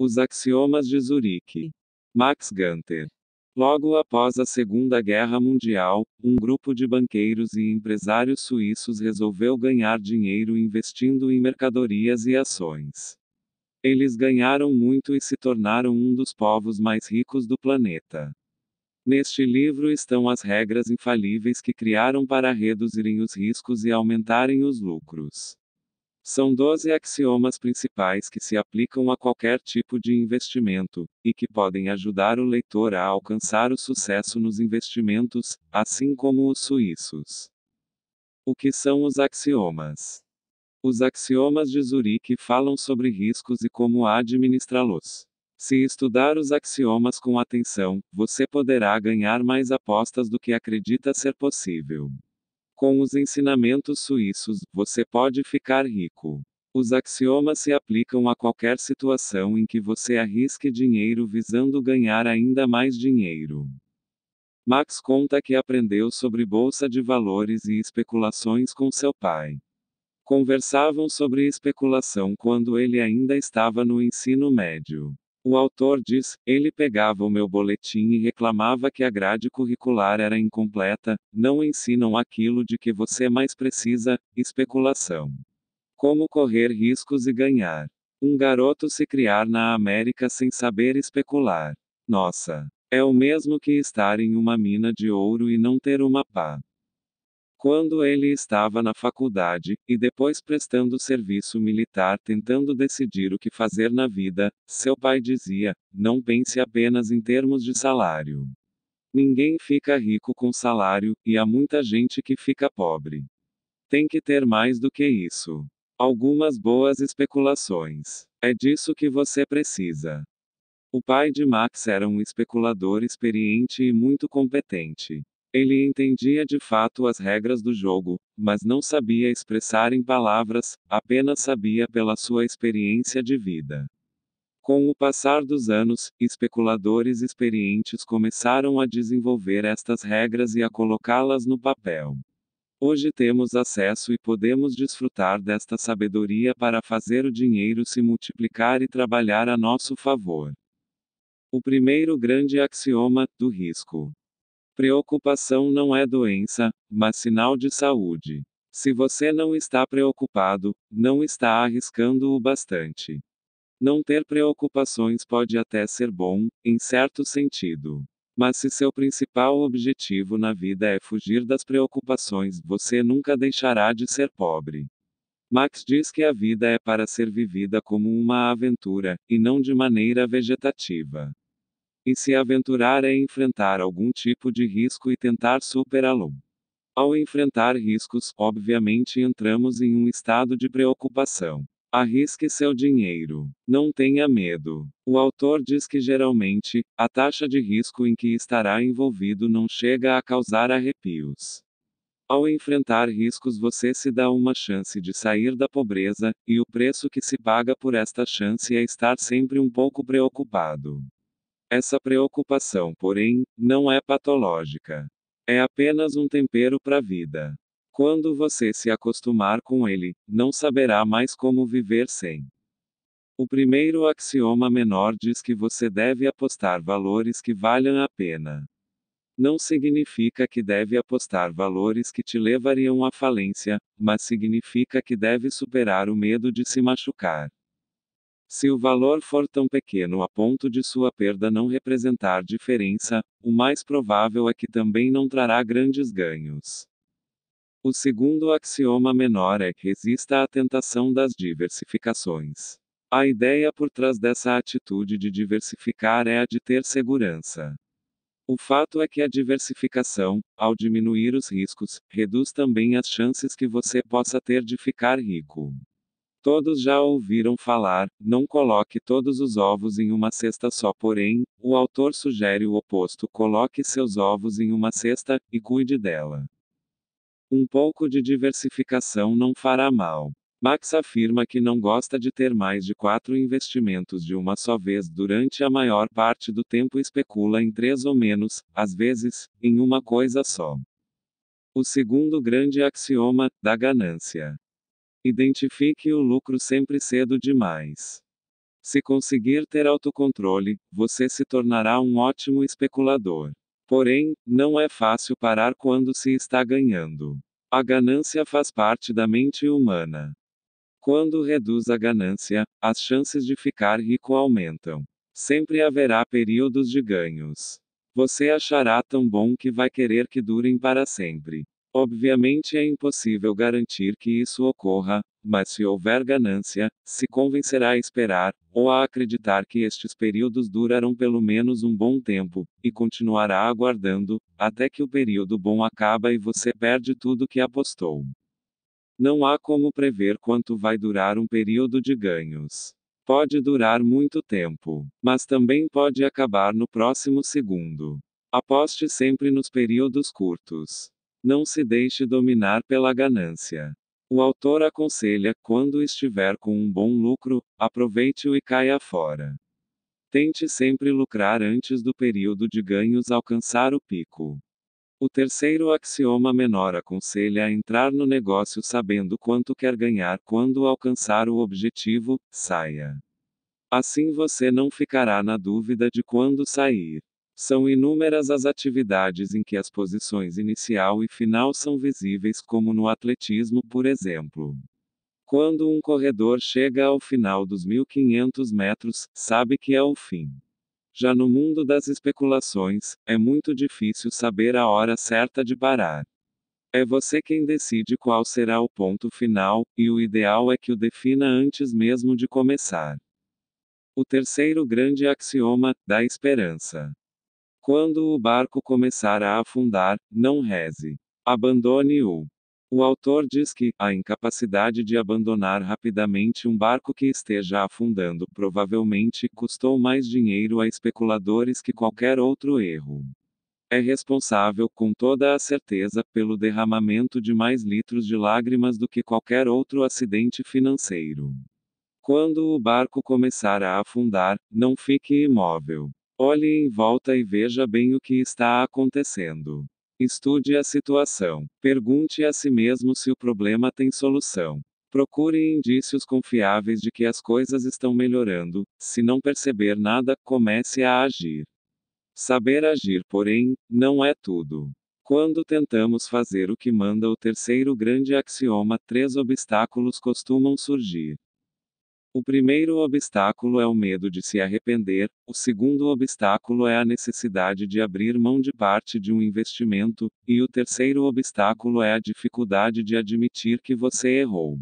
Os axiomas de Zurique. Max Gunther. Logo após a Segunda Guerra Mundial, um grupo de banqueiros e empresários suíços resolveu ganhar dinheiro investindo em mercadorias e ações. Eles ganharam muito e se tornaram um dos povos mais ricos do planeta. Neste livro estão as regras infalíveis que criaram para reduzirem os riscos e aumentarem os lucros. São 12 axiomas principais que se aplicam a qualquer tipo de investimento, e que podem ajudar o leitor a alcançar o sucesso nos investimentos, assim como os suíços. O que são os axiomas? Os axiomas de Zurique falam sobre riscos e como administrá-los. Se estudar os axiomas com atenção, você poderá ganhar mais apostas do que acredita ser possível. Com os ensinamentos suíços, você pode ficar rico. Os axiomas se aplicam a qualquer situação em que você arrisque dinheiro visando ganhar ainda mais dinheiro. Max conta que aprendeu sobre bolsa de valores e especulações com seu pai. Conversavam sobre especulação quando ele ainda estava no ensino médio. O autor diz: ele pegava o meu boletim e reclamava que a grade curricular era incompleta, não ensinam aquilo de que você mais precisa, especulação. Como correr riscos e ganhar. Um garoto se criar na América sem saber especular. Nossa! É o mesmo que estar em uma mina de ouro e não ter uma pá. Quando ele estava na faculdade, e depois prestando serviço militar tentando decidir o que fazer na vida, seu pai dizia: não pense apenas em termos de salário. Ninguém fica rico com salário, e há muita gente que fica pobre. Tem que ter mais do que isso. Algumas boas especulações. É disso que você precisa. O pai de Max era um especulador experiente e muito competente. Ele entendia de fato as regras do jogo, mas não sabia expressar em palavras, apenas sabia pela sua experiência de vida. Com o passar dos anos, especuladores experientes começaram a desenvolver estas regras e a colocá-las no papel. Hoje temos acesso e podemos desfrutar desta sabedoria para fazer o dinheiro se multiplicar e trabalhar a nosso favor. O primeiro grande axioma do risco. Preocupação não é doença, mas sinal de saúde. Se você não está preocupado, não está arriscando o bastante. Não ter preocupações pode até ser bom, em certo sentido. Mas se seu principal objetivo na vida é fugir das preocupações, você nunca deixará de ser pobre. Max diz que a vida é para ser vivida como uma aventura, e não de maneira vegetativa. E se aventurar é enfrentar algum tipo de risco e tentar superá-lo. Ao enfrentar riscos, obviamente entramos em um estado de preocupação. Arrisque seu dinheiro. Não tenha medo. O autor diz que geralmente, a taxa de risco em que estará envolvido não chega a causar arrepios. Ao enfrentar riscos, você se dá uma chance de sair da pobreza, e o preço que se paga por esta chance é estar sempre um pouco preocupado. Essa preocupação, porém, não é patológica. É apenas um tempero para a vida. Quando você se acostumar com ele, não saberá mais como viver sem. O primeiro axioma menor diz que você deve apostar valores que valham a pena. Não significa que deve apostar valores que te levariam à falência, mas significa que deve superar o medo de se machucar. Se o valor for tão pequeno a ponto de sua perda não representar diferença, o mais provável é que também não trará grandes ganhos. O segundo axioma menor é: resista à tentação das diversificações. A ideia por trás dessa atitude de diversificar é a de ter segurança. O fato é que a diversificação, ao diminuir os riscos, reduz também as chances que você possa ter de ficar rico. Todos já ouviram falar: não coloque todos os ovos em uma cesta só, porém, o autor sugere o oposto: coloque seus ovos em uma cesta, e cuide dela. Um pouco de diversificação não fará mal. Max afirma que não gosta de ter mais de 4 investimentos de uma só vez durante a maior parte do tempo e especula em 3 ou menos, às vezes, em uma coisa só. O segundo grande axioma, da ganância. Identifique o lucro sempre cedo demais. Se conseguir ter autocontrole, você se tornará um ótimo especulador. Porém, não é fácil parar quando se está ganhando. A ganância faz parte da mente humana. Quando reduz a ganância, as chances de ficar rico aumentam. Sempre haverá períodos de ganhos. Você achará tão bom que vai querer que durem para sempre. Obviamente é impossível garantir que isso ocorra, mas se houver ganância, se convencerá a esperar, ou a acreditar que estes períodos durarão pelo menos um bom tempo, e continuará aguardando, até que o período bom acaba e você perde tudo que apostou. Não há como prever quanto vai durar um período de ganhos. Pode durar muito tempo, mas também pode acabar no próximo segundo. Aposte sempre nos períodos curtos. Não se deixe dominar pela ganância. O autor aconselha: quando estiver com um bom lucro, aproveite-o e caia fora. Tente sempre lucrar antes do período de ganhos alcançar o pico. O terceiro axioma menor aconselha a entrar no negócio sabendo quanto quer ganhar quando alcançar o objetivo, saia. Assim você não ficará na dúvida de quando sair. São inúmeras as atividades em que as posições inicial e final são visíveis, como no atletismo, por exemplo. Quando um corredor chega ao final dos 1500 metros, sabe que é o fim. Já no mundo das especulações, é muito difícil saber a hora certa de parar. É você quem decide qual será o ponto final, e o ideal é que o defina antes mesmo de começar. O terceiro grande axioma, da esperança. Quando o barco começar a afundar, não reze. Abandone-o. O autor diz que a incapacidade de abandonar rapidamente um barco que esteja afundando provavelmente custou mais dinheiro a especuladores que qualquer outro erro. É responsável, com toda a certeza, pelo derramamento de mais litros de lágrimas do que qualquer outro acidente financeiro. Quando o barco começar a afundar, não fique imóvel. Olhe em volta e veja bem o que está acontecendo. Estude a situação. Pergunte a si mesmo se o problema tem solução. Procure indícios confiáveis de que as coisas estão melhorando. Se não perceber nada, comece a agir. Saber agir, porém, não é tudo. Quando tentamos fazer o que manda o terceiro grande axioma, três obstáculos costumam surgir. O primeiro obstáculo é o medo de se arrepender, o segundo obstáculo é a necessidade de abrir mão de parte de um investimento, e o terceiro obstáculo é a dificuldade de admitir que você errou.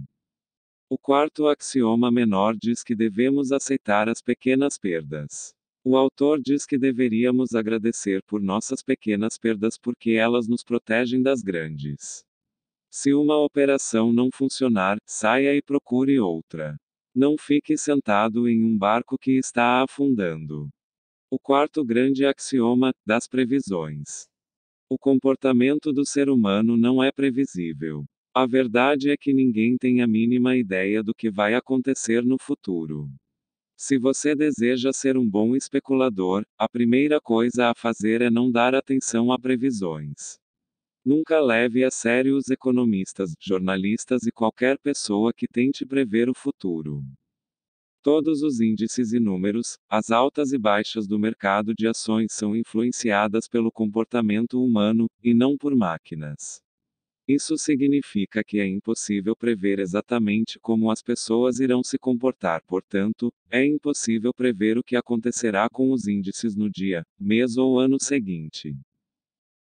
O quarto axioma menor diz que devemos aceitar as pequenas perdas. O autor diz que deveríamos agradecer por nossas pequenas perdas porque elas nos protegem das grandes. Se uma operação não funcionar, saia e procure outra. Não fique sentado em um barco que está afundando. O quarto grande axioma, das previsões. O comportamento do ser humano não é previsível. A verdade é que ninguém tem a mínima ideia do que vai acontecer no futuro. Se você deseja ser um bom especulador, a primeira coisa a fazer é não dar atenção a previsões. Nunca leve a sério os economistas, jornalistas e qualquer pessoa que tente prever o futuro. Todos os índices e números, as altas e baixas do mercado de ações são influenciadas pelo comportamento humano, e não por máquinas. Isso significa que é impossível prever exatamente como as pessoas irão se comportar, portanto, é impossível prever o que acontecerá com os índices no dia, mês ou ano seguinte.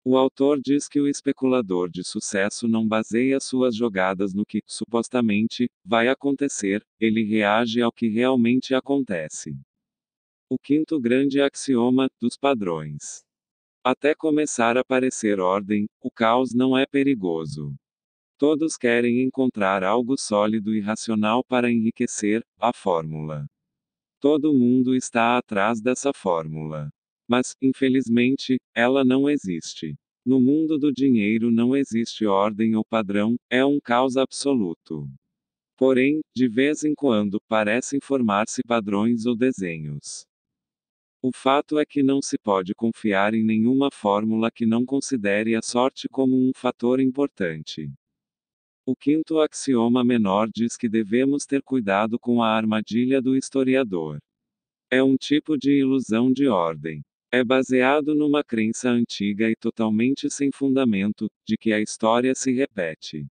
O autor diz que o especulador de sucesso não baseia suas jogadas no que, supostamente, vai acontecer, ele reage ao que realmente acontece. O quinto grande axioma, dos padrões. Até começar a parecer ordem, o caos não é perigoso. Todos querem encontrar algo sólido e racional para enriquecer, a fórmula. Todo mundo está atrás dessa fórmula. Mas, infelizmente, ela não existe. No mundo do dinheiro não existe ordem ou padrão, é um caos absoluto. Porém, de vez em quando, parecem formar-se padrões ou desenhos. O fato é que não se pode confiar em nenhuma fórmula que não considere a sorte como um fator importante. O quinto axioma menor diz que devemos ter cuidado com a armadilha do historiador. É um tipo de ilusão de ordem. É baseado numa crença antiga e totalmente sem fundamento, de que a história se repete.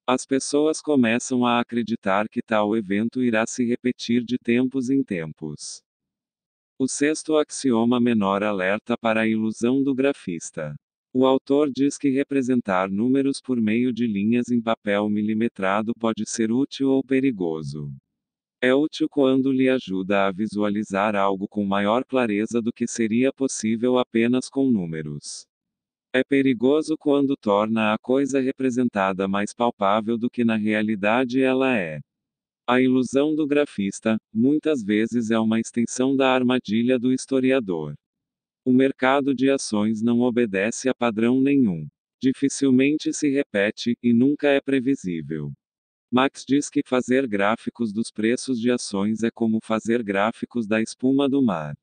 As pessoas começam a acreditar que tal evento irá se repetir de tempos em tempos. O sexto axioma menor alerta para a ilusão do grafista. O autor diz que representar números por meio de linhas em papel milimetrado pode ser útil ou perigoso. É útil quando lhe ajuda a visualizar algo com maior clareza do que seria possível apenas com números. É perigoso quando torna a coisa representada mais palpável do que na realidade ela é. A ilusão do grafista, muitas vezes é uma extensão da armadilha do historiador. O mercado de ações não obedece a padrão nenhum. Dificilmente se repete, e nunca é previsível. Marx diz que fazer gráficos dos preços de ações é como fazer gráficos da espuma do mar.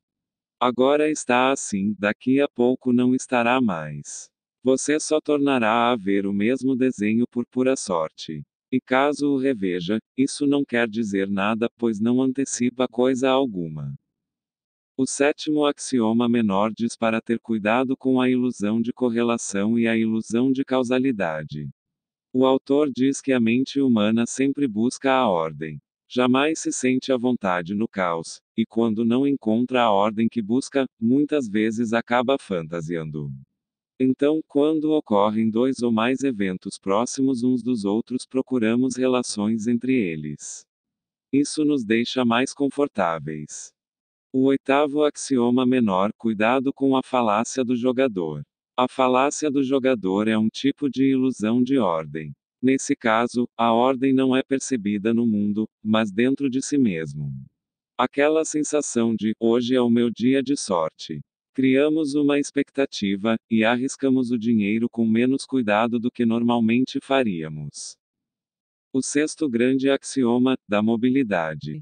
Agora está assim, daqui a pouco não estará mais. Você só tornará a ver o mesmo desenho por pura sorte. E caso o reveja, isso não quer dizer nada, pois não antecipa coisa alguma. O sétimo axioma menor diz para ter cuidado com a ilusão de correlação e a ilusão de causalidade. O autor diz que a mente humana sempre busca a ordem. Jamais se sente à vontade no caos, e quando não encontra a ordem que busca, muitas vezes acaba fantasiando. Então, quando ocorrem dois ou mais eventos próximos uns dos outros, procuramos relações entre eles. Isso nos deixa mais confortáveis. O oitavo axioma menor: cuidado com a falácia do jogador. A falácia do jogador é um tipo de ilusão de ordem. Nesse caso, a ordem não é percebida no mundo, mas dentro de si mesmo. Aquela sensação de hoje é o meu dia de sorte. Criamos uma expectativa, e arriscamos o dinheiro com menos cuidado do que normalmente faríamos. O sexto grande axioma, da mobilidade.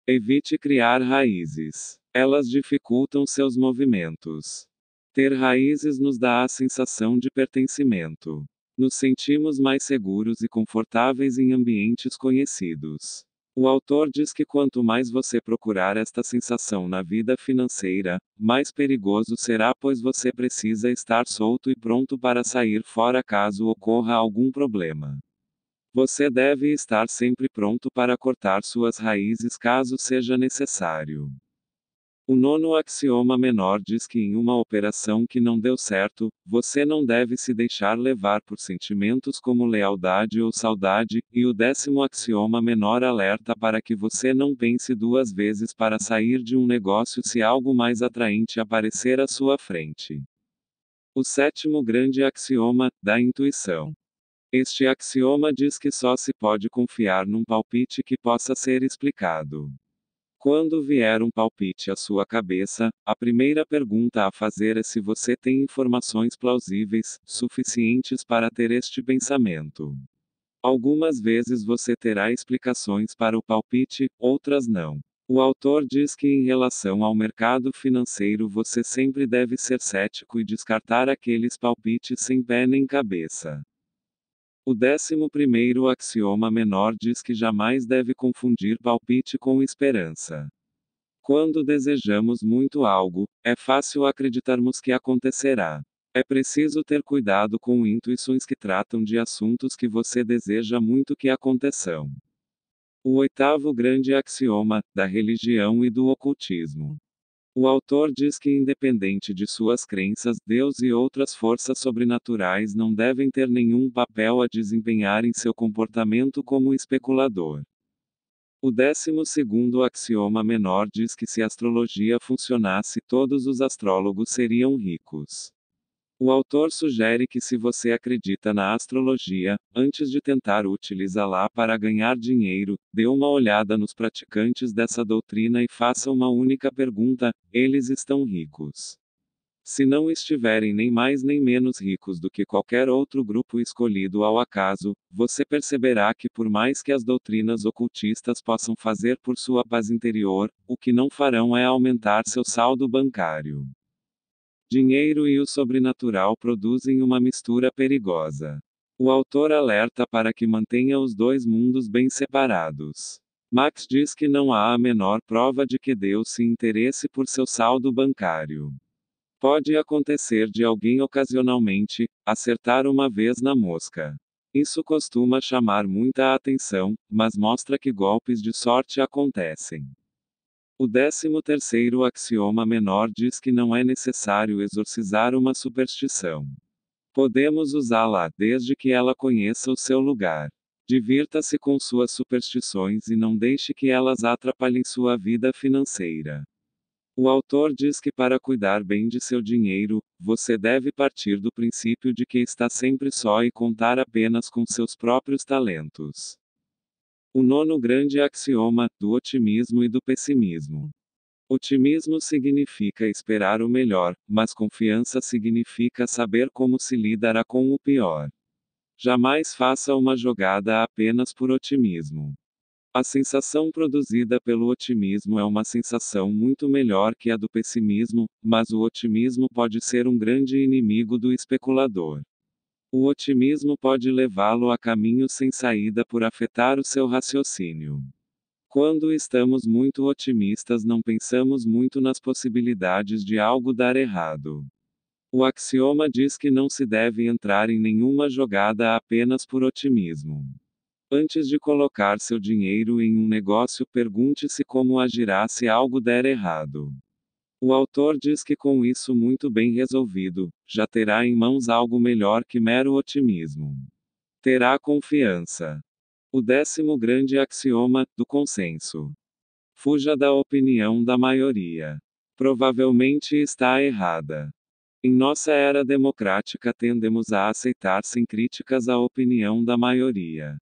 Evite criar raízes. Elas dificultam seus movimentos. Ter raízes nos dá a sensação de pertencimento. Nos sentimos mais seguros e confortáveis em ambientes conhecidos. O autor diz que quanto mais você procurar esta sensação na vida financeira, mais perigoso será, pois você precisa estar solto e pronto para sair fora caso ocorra algum problema. Você deve estar sempre pronto para cortar suas raízes caso seja necessário. O nono axioma menor diz que em uma operação que não deu certo, você não deve se deixar levar por sentimentos como lealdade ou saudade, e o décimo axioma menor alerta para que você não pense duas vezes para sair de um negócio se algo mais atraente aparecer à sua frente. O sétimo grande axioma, da intuição. Este axioma diz que só se pode confiar num palpite que possa ser explicado. Quando vier um palpite à sua cabeça, a primeira pergunta a fazer é se você tem informações plausíveis, suficientes para ter este pensamento. Algumas vezes você terá explicações para o palpite, outras não. O autor diz que em relação ao mercado financeiro você sempre deve ser cético e descartar aqueles palpites sem pé nem cabeça. O 11º axioma menor diz que jamais deve confundir palpite com esperança. Quando desejamos muito algo, é fácil acreditarmos que acontecerá. É preciso ter cuidado com intuições que tratam de assuntos que você deseja muito que aconteçam. O oitavo grande axioma, da religião e do ocultismo. O autor diz que, independente de suas crenças, Deus e outras forças sobrenaturais não devem ter nenhum papel a desempenhar em seu comportamento como especulador. O 12º axioma menor diz que se a astrologia funcionasse, todos os astrólogos seriam ricos. O autor sugere que se você acredita na astrologia, antes de tentar utilizá-la para ganhar dinheiro, dê uma olhada nos praticantes dessa doutrina e faça uma única pergunta: eles estão ricos? Se não estiverem nem mais nem menos ricos do que qualquer outro grupo escolhido ao acaso, você perceberá que, por mais que as doutrinas ocultistas possam fazer por sua paz interior, o que não farão é aumentar seu saldo bancário. Dinheiro e o sobrenatural produzem uma mistura perigosa. O autor alerta para que mantenha os dois mundos bem separados. Marx diz que não há a menor prova de que Deus se interesse por seu saldo bancário. Pode acontecer de alguém ocasionalmente acertar uma vez na mosca. Isso costuma chamar muita atenção, mas mostra que golpes de sorte acontecem. O 13º axioma menor diz que não é necessário exorcizar uma superstição. Podemos usá-la, desde que ela conheça o seu lugar. Divirta-se com suas superstições e não deixe que elas atrapalhem sua vida financeira. O autor diz que para cuidar bem de seu dinheiro, você deve partir do princípio de que está sempre só e contar apenas com seus próprios talentos. O 9º grande axioma, do otimismo e do pessimismo. Otimismo significa esperar o melhor, mas confiança significa saber como se lidará com o pior. Jamais faça uma jogada apenas por otimismo. A sensação produzida pelo otimismo é uma sensação muito melhor que a do pessimismo, mas o otimismo pode ser um grande inimigo do especulador. O otimismo pode levá-lo a caminhos sem saída por afetar o seu raciocínio. Quando estamos muito otimistas, não pensamos muito nas possibilidades de algo dar errado. O axioma diz que não se deve entrar em nenhuma jogada apenas por otimismo. Antes de colocar seu dinheiro em um negócio, pergunte-se como agirá se algo der errado. O autor diz que com isso muito bem resolvido, já terá em mãos algo melhor que mero otimismo. Terá confiança. O 10º grande axioma, do consenso. Fuja da opinião da maioria. Provavelmente está errada. Em nossa era democrática tendemos a aceitar sem críticas a opinião da maioria.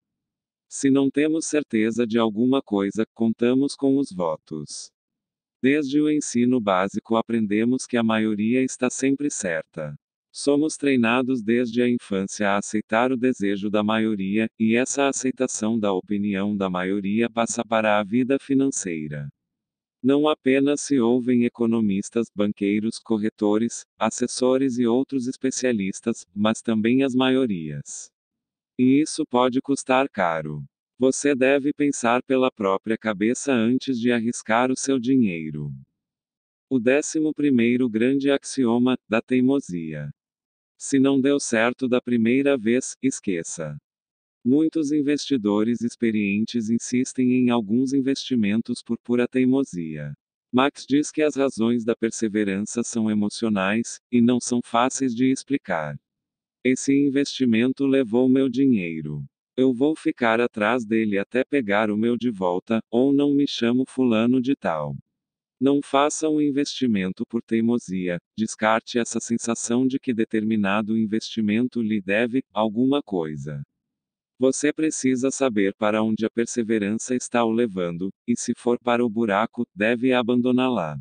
Se não temos certeza de alguma coisa, contamos com os votos. Desde o ensino básico aprendemos que a maioria está sempre certa. Somos treinados desde a infância a aceitar o desejo da maioria, e essa aceitação da opinião da maioria passa para a vida financeira. Não apenas se ouvem economistas, banqueiros, corretores, assessores e outros especialistas, mas também as maiorias. E isso pode custar caro. Você deve pensar pela própria cabeça antes de arriscar o seu dinheiro. O 11º grande axioma, da teimosia. Se não deu certo da primeira vez, esqueça. Muitos investidores experientes insistem em alguns investimentos por pura teimosia. Marx diz que as razões da perseverança são emocionais, e não são fáceis de explicar. Esse investimento levou meu dinheiro. Eu vou ficar atrás dele até pegar o meu de volta, ou não me chamo fulano de tal. Não faça um investimento por teimosia, descarte essa sensação de que determinado investimento lhe deve alguma coisa. Você precisa saber para onde a perseverança está o levando, e se for para o buraco, deve abandoná-la.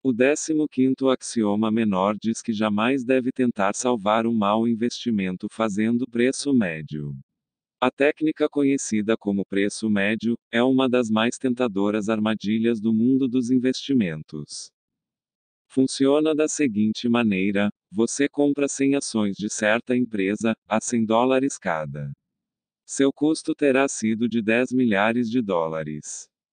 O 15º axioma menor diz que jamais deve tentar salvar um mau investimento fazendo preço médio. A técnica conhecida como preço médio é uma das mais tentadoras armadilhas do mundo dos investimentos. Funciona da seguinte maneira: você compra 100 ações de certa empresa, a $100 cada. Seu custo terá sido de $10 milhares.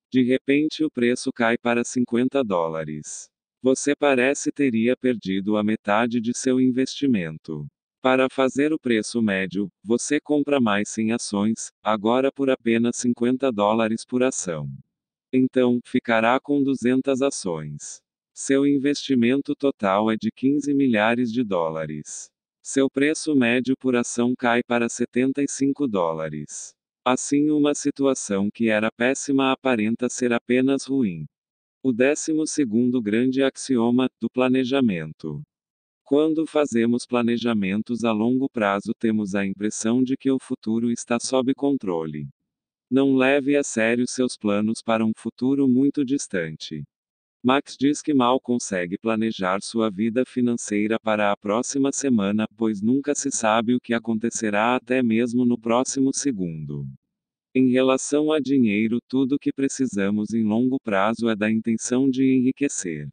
De repente o preço cai para $50. Você parece teria perdido a metade de seu investimento. Para fazer o preço médio, você compra mais 100 ações, agora por apenas $50 por ação. Então, ficará com 200 ações. Seu investimento total é de $15 milhares. Seu preço médio por ação cai para $75. Assim, uma situação que era péssima aparenta ser apenas ruim. O 12º grande axioma, do planejamento. Quando fazemos planejamentos a longo prazo, temos a impressão de que o futuro está sob controle. Não leve a sério seus planos para um futuro muito distante. Marx diz que mal consegue planejar sua vida financeira para a próxima semana, pois nunca se sabe o que acontecerá até mesmo no próximo segundo. Em relação a dinheiro, tudo o que precisamos em longo prazo é da intenção de enriquecer.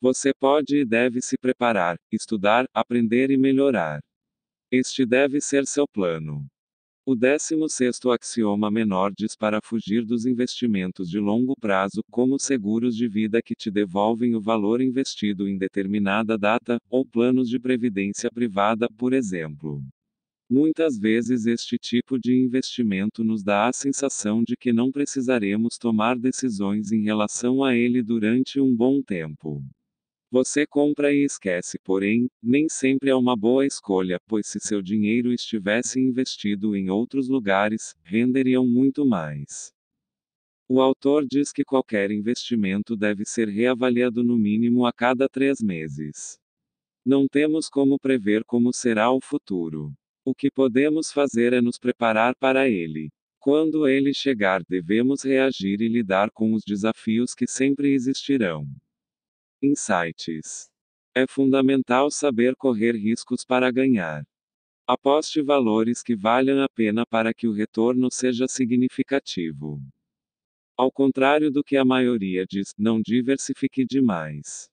Você pode e deve se preparar, estudar, aprender e melhorar. Este deve ser seu plano. O 16º axioma menor diz para fugir dos investimentos de longo prazo, como seguros de vida que te devolvem o valor investido em determinada data, ou planos de previdência privada, por exemplo. Muitas vezes este tipo de investimento nos dá a sensação de que não precisaremos tomar decisões em relação a ele durante um bom tempo. Você compra e esquece, porém, nem sempre é uma boa escolha, pois se seu dinheiro estivesse investido em outros lugares, renderiam muito mais. O autor diz que qualquer investimento deve ser reavaliado no mínimo a cada 3 meses. Não temos como prever como será o futuro. O que podemos fazer é nos preparar para ele. Quando ele chegar, devemos reagir e lidar com os desafios que sempre existirão. Insights. É fundamental saber correr riscos para ganhar. Aposte valores que valham a pena para que o retorno seja significativo. Ao contrário do que a maioria diz, não diversifique demais.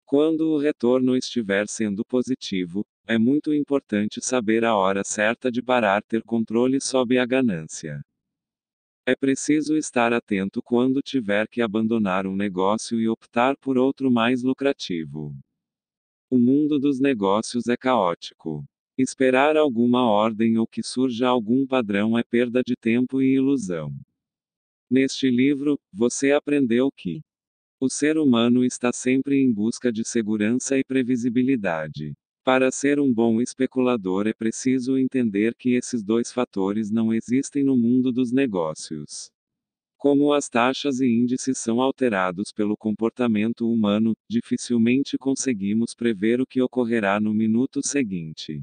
Quando o retorno estiver sendo positivo, é muito importante saber a hora certa de parar, ter controle sobre a ganância. É preciso estar atento quando tiver que abandonar um negócio e optar por outro mais lucrativo. O mundo dos negócios é caótico. Esperar alguma ordem ou que surja algum padrão é perda de tempo e ilusão. Neste livro, você aprendeu que o ser humano está sempre em busca de segurança e previsibilidade. Para ser um bom especulador é preciso entender que esses dois fatores não existem no mundo dos negócios. Como as taxas e índices são alterados pelo comportamento humano, dificilmente conseguimos prever o que ocorrerá no minuto seguinte.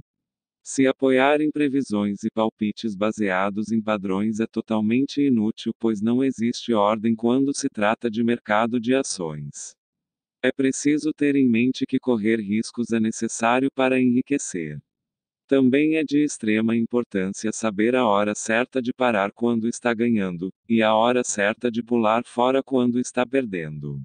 Se apoiar em previsões e palpites baseados em padrões é totalmente inútil, pois não existe ordem quando se trata de mercado de ações. É preciso ter em mente que correr riscos é necessário para enriquecer. Também é de extrema importância saber a hora certa de parar quando está ganhando, e a hora certa de pular fora quando está perdendo.